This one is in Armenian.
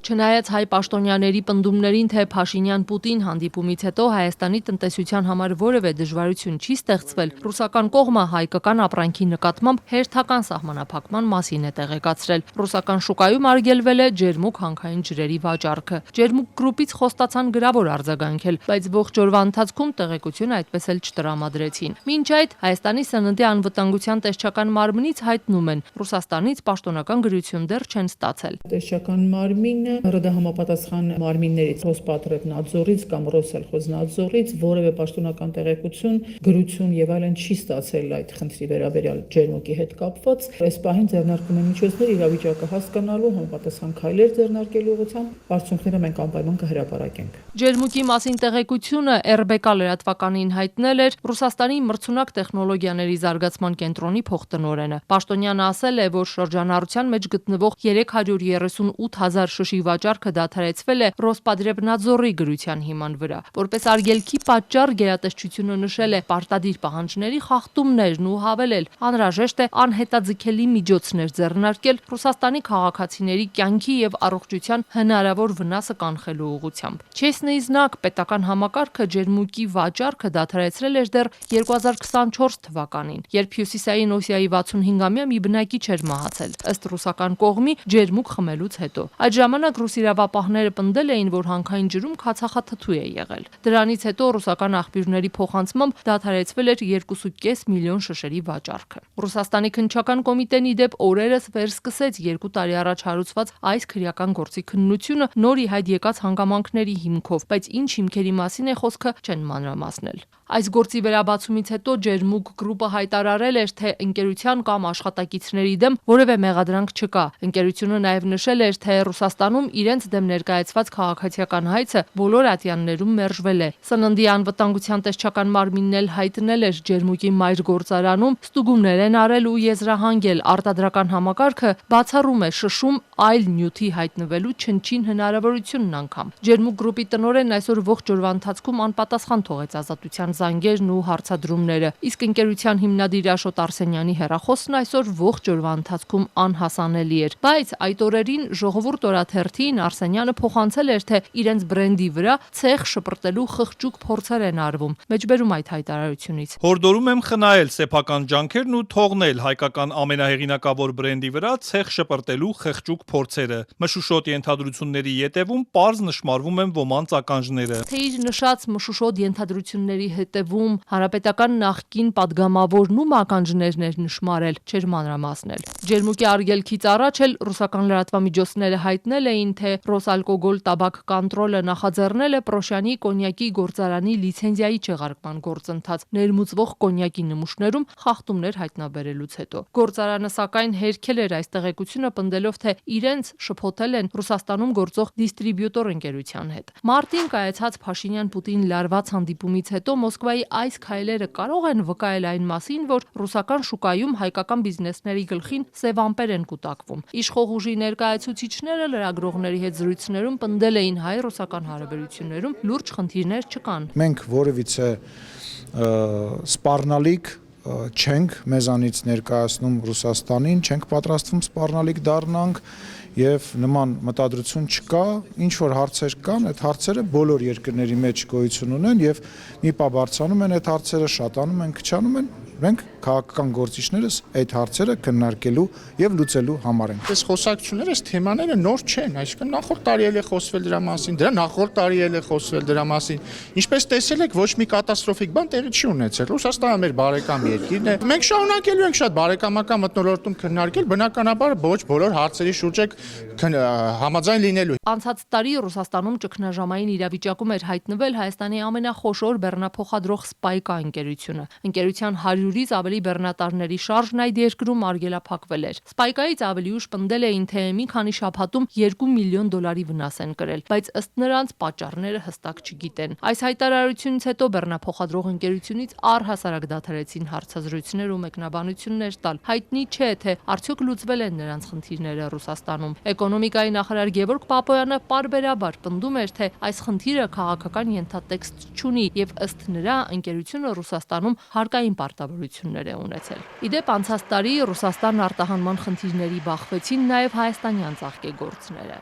Չնայած հայ պաշտոնյաների պնդումներին, թե Փաշինյան-Պուտին հանդիպումից հետո Հայաստանի տնտեսության համար որևէ դժվարություն չի ստեղծվել, ռուսական կողմը հայկական ապրանքի նկատմամբ հերթական սահմանափակման մասին է տեղեկացրել։ Ռուսական շուկայում արգելվել է ջերմուկ հանքային ջրերի վաճառքը։ Ջերմուկ գրուպից խոստացան գրավոր արձագանքել, բայց ողջ օրվա ընթացքում տեղեկություն այդպես էլ չտրամադրեցին։ Մինչ այդ Հայաստանի սննդի անվտանգության տեսչական մարմնից հայտնում են, Ռուսաստանից պաշտոնական գրություն դեռ չեն ստացել։ Տեսչական մարմինը համապատասխան մարմիններից Ռոսպատրեբնadzorից կամ Ռոսսելխոզնadzorից որևէ պաշտոնական տեղեկություն, գրություն եւ այլն չի ստացել այդ խնդրի վերաբերյալ ջերմուկի հետ կապված։ Այս պահին ձեռնարկում են միջոցներ իրավիճակը հասկանալու, համապատասխան քայլեր ձեռնարկելու ուղղությամբ արդյունքները մենք անպայման կհրապարակենք։ Ջերմուկի մասին տեղեկությունը RBK լրատվականին հայտնել էր Ռուսաստանի մրցունակ տեխնոլոգիաների զարգացման կենտրոնի փոխտնօրենը։ Պաշտոնյանը ասել է, որ շրջանառության մեջ գտնվող 338,000 շշի վաճառքը դադարեցվել է Ռոսպատրեբնadzorի գրության հիման վրա։ Որպես արգելքի պատճառ գերատեսչությունը նշել է պարտադիր պահանջների խախտումներն ու հավելել, անհրաժեշտ է անհետաձգելի միջոցներ ձեռնարկել Ռուսաստանի քաղաքացիների կյանքի եւ առողջության հնարավոր վնասը կանխելու ուղղությամբ։ Չեսնի знак պետական համակարգը ջերմուկի վաճառքը դադարեցրել էր դեռ 2024 թվականին, երբ Հյուսիսային Օսիայի 65-ամյա մի բնակիչ էր մահացել, ըստ ռուսական կողմի ջերմուկ խմելուց հետո։ Այդ ժամանակ ռուս իրավապահները պնդել էին, որ հանքային ջրում քացախաթթու է եղել։ Դրանից հետո ռուսական աղբյուրների փոխանցմամբ դադարեցվել էր 2.5 միլիոն շշերի վաճառքը։ Ռուսաստանի քննչական կոմիտեն ի դեպ օրերս վերսկսեց 2 տարի առաջ հարուցված այս քրեական գործի քննությունը նոր ի հայտ եկած հանգամանքների հիմքով, բայց ինչ հիմքերի մասին է խոսքը չեն մանրամասնել։ Այս գործի վերաբացումից հետո ջերմուկ գրուպը հայտարարել էր, թե ընկերության կամ աշխատակիցների դեմ որևէ մեղադրանք չկա։ Ընկերությունը նաև նշել էր, թե Ռուսաստանում իրենց դեմ ներկայացված քաղաքացիական հայցը բոլոր ատյաններում մերժվել է։ Սննդի անվտանգության տեսչական մարմինն էլ հայտնել էր ջերմուկի մայր գործարանում ստուգումներ են արել ու եզրահանգել, արտադրական համակարգը բացառում է շշում այլ նյութի հայտնվելու չնչին հնարավորությունն անգամ։ Ջերմուկ գրուպի տնօրենն այսօր ողջ օրվա ընթացքում անպատասխան թողեց ազատության զանգերն ու հարցադրումները, իսկ ընկերության հիմնադիր Աշոտ Արսենյանի հեռախոսն այսօր ողջ օրվա ընթացքում անհասանելի էր, բայց այդ օրերին Ժողովուրդ օրաթերթին Արսենյանը փոխանցել էր, թե իրենց բրենդի վրա ցեխ շպրտելու խղճուկ փորձեր են արվում, մեջբերում այդ հայտարարությունից։ Հորդորում եմ խնայել սեփական ջանքերն ու թողնել հայկական ամենահեղինակավոր բրենդի վրա ցեխ շպրտելու խղճուկ փորձերը։ Մշուշոտ ենթադրությունների ետևում պարզ նշмарվում են ոմանց ականջները։ Թե իր նշած մշուշոտ ենթադրությունների հետևում հանրապետական նախկին падգամավորն ու ականջներն էր նշмарել, չէր մանրամասնել։ Ջերմուկի արգելքից առաջ էլ ռուսական լրատվամիջոցները հայտնել էին, թե Ռոսալկոգոլ տաբակ կոնտրոլը նախաձեռնել է Պրոշյանի կոնյակի գործարանի լիցենզիայի չեղարկման գործընթաց, ներմուծվող կոնյակի նմուշներում խախտումներ հայտնաբերելուց հետո։ Գործարանը սակայն հերքել էր այս տեղեկությունը, պնդելով, թե իրենց շփոթել են Ռուսաստանում գործող դիստրիբյուտոր ընկերության հետ։ Մարտին կայացած Փաշինյան-Պուտին լարված հանդիպումից հետո Մոսկվայի այս քայլերը կարող են վկայել այն մասին, որ ռուսական շուկայում հայկական բիզնեսների գլխին սև ամպեր են կուտակվում։ Իշխող ուժի ներկայացուցիչները լրագրողների հետ զրույցներում պնդել էին հայ-ռուսական հարաբերություններում լուրջ խնդիրներ չկան։ Մենք որևիցե սպառնալիք չենք մեզանից ներկայացնում Ռուսաստանին, չենք պատրաստվում սպառնալիք դառնանք եւ նման մտադրություն չկա, ինչ որ հարցեր կան, այդ հարցերը բոլոր երկրների մեջ գոյություն ունեն եւ մի պահ բարձրանում են այդ հարցերը, շատանում են, քչանում են, մենք քաղաքական գործիչներս այդ հարցերը քննարկելու եւ լուծելու համար ենք։ Այս խոսակցությունները, այս թեմաները նոր չեն, այսինքն նախորդ տարի էլ է խոսվել դրա մասին, դրա նախորդ տարի էլ է խոսվել դրա մասին։ Ինչպես տեսել եք, ոչ մի կատաստրոֆիկ բան տեղի չի ունեցել։ Ռուսաստանը մեր բարեկամ երկիրն է։ Մենք շարունակելու ենք շատ բարեկամական մթնոլորտում քննարկել, բնականաբար ոչ բոլոր հարցերի շուրջ համաձայն լինելու։ Անցած տարի Ռուսաստանում ճգնաժամային իրավիճակում էր հայտնվել Հայաստանի ամենախոշոր բեռնափոխադրող Spike ընկերությունը։ Ընկերության 100-ից ավելի բեռնատարների շարժն այդ երկրում արգելափակվել էր։ Spike-ից ավելի ուշ պնդել էին, թե մի քանի շաբաթում $2 միլիոն վնաս են կրել, բայց ըստ նրանց պատճառները հստակ չգիտեն։ Այս հայտարարությունից հետո բեռնափոխադրող ընկերությունից առհասարակ դադարեցին հարցազրույցներ ու մեկնաբանություններ տալ։ Հայտնի չէ, թե արդյոք լուծվել են նրանց խնդիրները Ռուսաստանում։ Էկոնոմիկայի նախարար Գևորգ Պապոյանը պարբերաբար պնդում էր, թե այս խնդիրը քաղաքական ենթատեքստ չունի եւ ըստ նրա ընկերությունը Ռուսաստանում հարկային պարտավորություններ է ունեցել։ Ի դեպ անցած տարի Ռուսաստան արտահանման խնդիրների բախվեցին նաեւ հայաստանյան ծաղկեգործները։